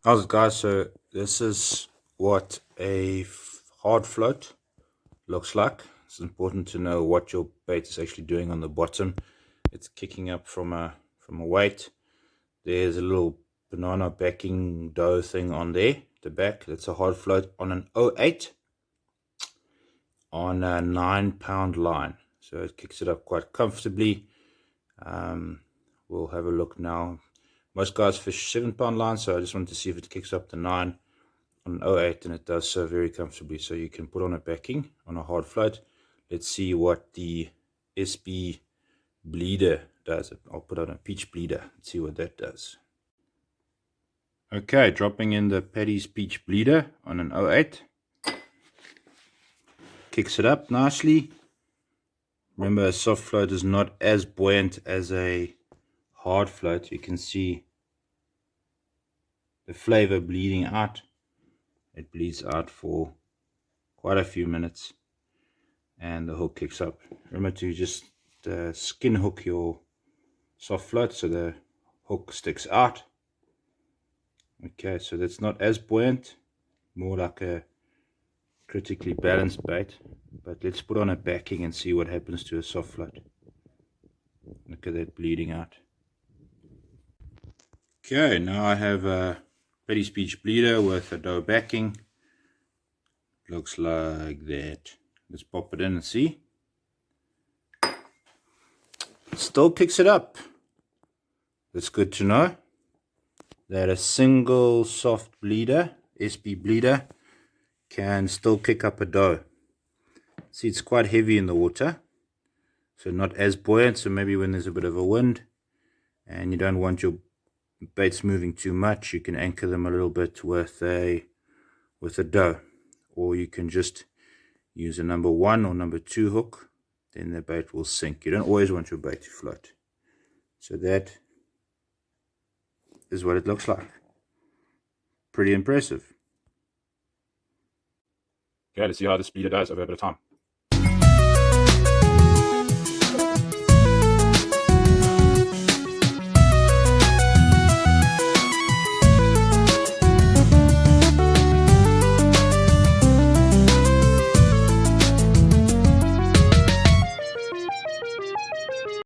How's it, guys? So this is what a hard float looks like. It's important to know what your bait is actually doing on the bottom. It's kicking up from a weight. There's a little banana backing dough thing on there, the back. That's a hard float on an 08 on a 9-pound line. So it kicks it up quite comfortably. We'll have a look now. Most guys fish 7-pound line, so I just wanted to see if it kicks up to 9 on 08, and it does so very comfortably. So you can put on a backing on a hard float. Let's see what the SB bleeder does. I'll put on a peach bleeder and see what that does. Okay, dropping in the Paddy's peach bleeder on an 08. Kicks it up nicely. Remember, a soft float is not as buoyant as a hard float. You can see the flavor bleeding out. It bleeds out for quite a few minutes, and the hook kicks up. Remember to just skin hook your soft float so the hook sticks out. Okay, so that's not as buoyant, more like a critically balanced bait. But let's put on a backing and see what happens to a soft float. Look at that bleeding out. Okay, now I have a Paddy's peach bleeder with a dough backing. Looks like that. Let's pop it in and see. Still kicks it up. That's good to know that a single soft bleeder, SB bleeder, can still kick up a dough. See, it's quite heavy in the water, so not as buoyant. So maybe when there's a bit of a wind and you don't want your baits moving too much, you can anchor them a little bit with a dough, or you can just use a number 1 or number 2 hook. Then the bait will sink. You don't always want your bait to float. So that is what it looks like. Pretty impressive. Okay, let's see how this bleeder does over a bit of time.